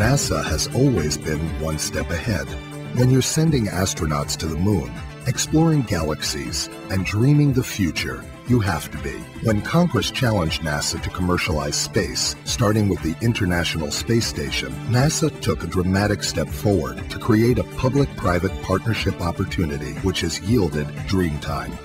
NASA has always been one step ahead. When you're sending astronauts to the moon, exploring galaxies, and dreaming the future, you have to be. When Congress challenged NASA to commercialize space, starting with the International Space Station, NASA took a dramatic step forward to create a public-private partnership opportunity which has yielded Dreamtime.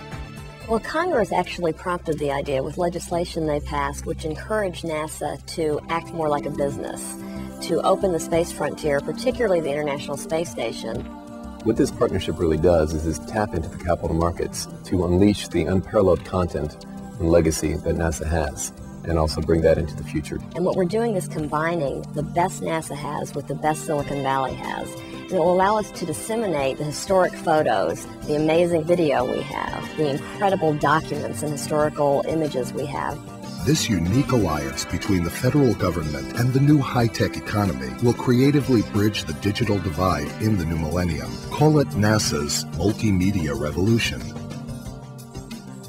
Well, Congress actually prompted the idea with legislation they passed which encouraged NASA to act more like a business, to open the space frontier, particularly the International Space Station. What this partnership really does is tap into the capital markets to unleash the unparalleled content and legacy that NASA has, and also bring that into the future. And what we're doing is combining the best NASA has with the best Silicon Valley has. And it will allow us to disseminate the historic photos, the amazing video we have, the incredible documents and historical images we have. This unique alliance between the federal government and the new high-tech economy will creatively bridge the digital divide in the new millennium. Call it NASA's multimedia revolution.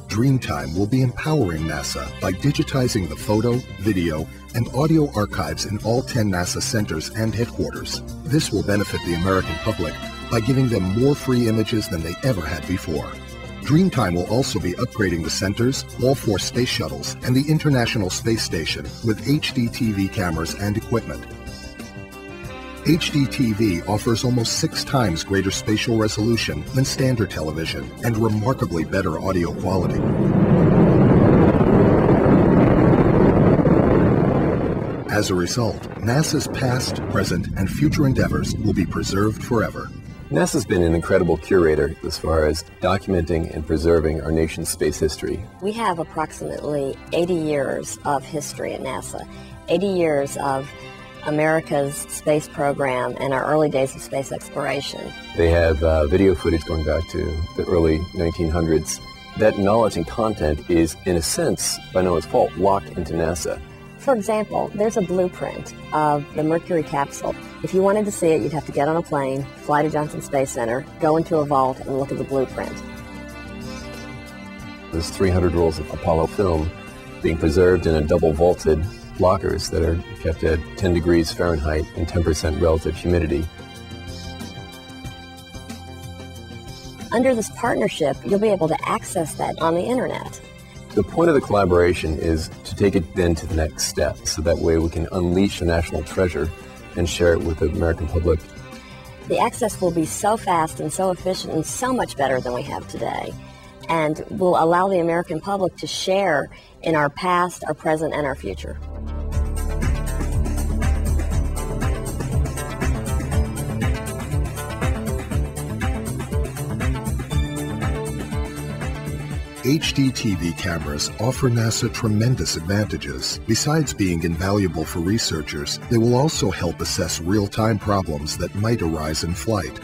Dreamtime will be empowering NASA by digitizing the photo, video, and audio archives in all 10 NASA centers and headquarters. This will benefit the American public by giving them more free images than they ever had before. Dreamtime will also be upgrading the centers, all 4 space shuttles, and the International Space Station with HD TV cameras and equipment. HD TV offers almost 6 times greater spatial resolution than standard television and remarkably better audio quality. As a result, NASA's past, present, and future endeavors will be preserved forever. NASA's been an incredible curator as far as documenting and preserving our nation's space history. We have approximately 80 years of history at NASA, 80 years of America's space program and our early days of space exploration. They have video footage going back to the early 1900s. That knowledge and content is, in a sense, by no one's fault, locked into NASA. For example, there's a blueprint of the Mercury capsule. If you wanted to see it, you'd have to get on a plane, fly to Johnson Space Center, go into a vault, and look at the blueprint. There's 300 rolls of Apollo film being preserved in a double vaulted lockers that are kept at 10 degrees Fahrenheit and 10% relative humidity. Under this partnership, you'll be able to access that on the internet. The point of the collaboration is to take it then to the next step, so that way we can unleash a national treasure and share it with the American public. The access will be so fast and so efficient and so much better than we have today, and will allow the American public to share in our past, our present, and our future. HD TV cameras offer NASA tremendous advantages. Besides being invaluable for researchers, they will also help assess real-time problems that might arise in flight.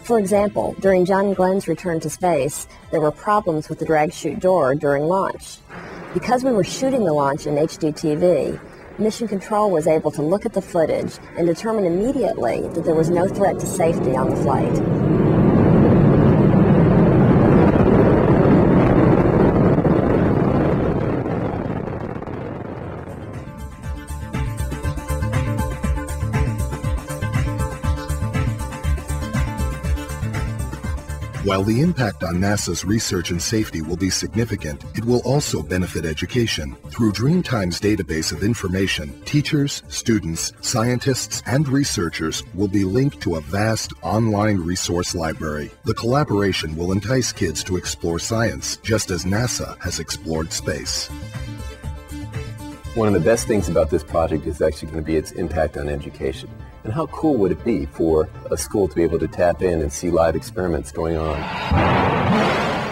For example, during John and Glenn's return to space, there were problems with the drag-chute door during launch. Because we were shooting the launch in HD TV, Mission Control was able to look at the footage and determine immediately that there was no threat to safety on the flight. While the impact on NASA's research and safety will be significant, it will also benefit education. Through Dreamtime's database of information, teachers, students, scientists, and researchers will be linked to a vast online resource library. The collaboration will entice kids to explore science, just as NASA has explored space. One of the best things about this project is actually going to be its impact on education. And how cool would it be for a school to be able to tap in and see live experiments going on?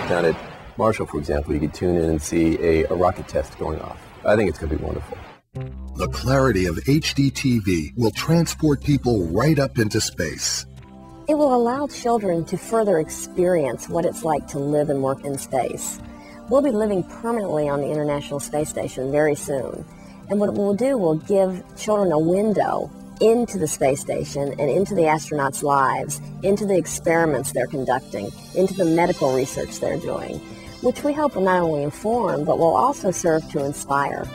Down at Marshall, for example, you could tune in and see a rocket test going off. I think it's going to be wonderful. The clarity of HD TV will transport people right up into space. It will allow children to further experience what it's like to live and work in space. We'll be living permanently on the International Space Station very soon. And what it will do will give children a window into the space station and into the astronauts' lives, into the experiments they're conducting, into the medical research they're doing, which we hope will not only inform, but will also serve to inspire.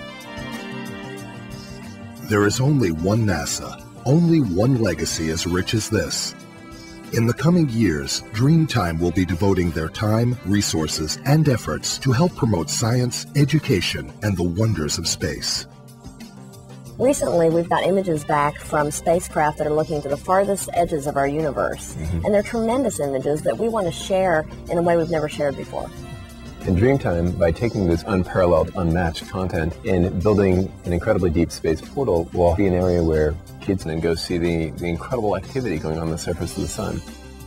There is only one NASA, only one legacy as rich as this. In the coming years, Dreamtime will be devoting their time, resources, and efforts to help promote science, education, and the wonders of space. Recently, we've got images back from spacecraft that are looking to the farthest edges of our universe. And they're tremendous images that we want to share in a way we've never shared before. In Dreamtime, by taking this unparalleled, unmatched content and building an incredibly deep space portal, will be an area where kids can go see the incredible activity going on the surface of the sun.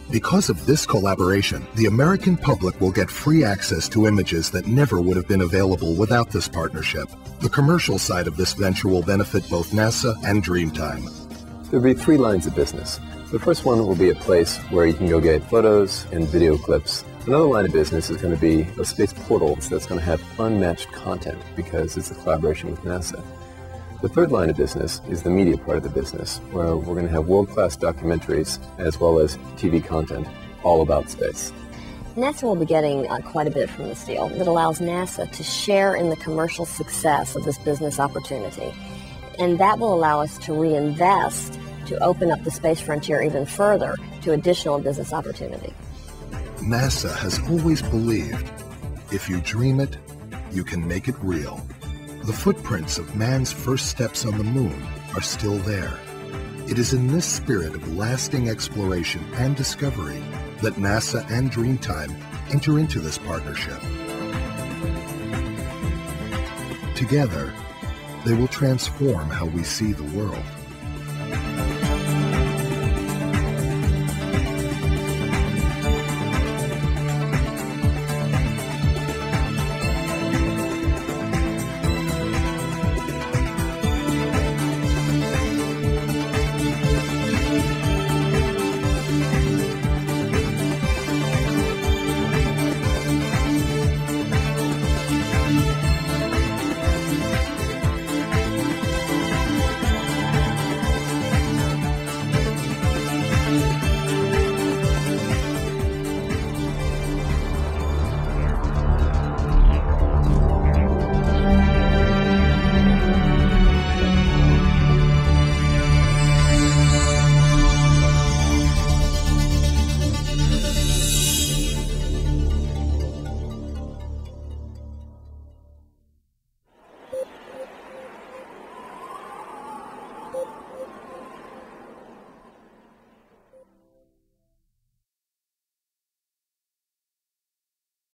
Because of this collaboration, the American public will get free access to images that never would have been available without this partnership. The commercial side of this venture will benefit both NASA and Dreamtime. There'll be 3 lines of business. The first one will be a place where you can go get photos and video clips. Another line of business is going to be a space portal that's going to have unmatched content because it's a collaboration with NASA. The third line of business is the media part of the business, where we're going to have world-class documentaries as well as TV content all about space. NASA will be getting quite a bit from this deal that allows NASA to share in the commercial success of this business opportunity. And that will allow us to reinvest to open up the space frontier even further to additional business opportunity. NASA has always believed, if you dream it, you can make it real. The footprints of man's first steps on the moon are still there. It is in this spirit of lasting exploration and discovery that NASA and Dreamtime enter into this partnership. Together, they will transform how we see the world.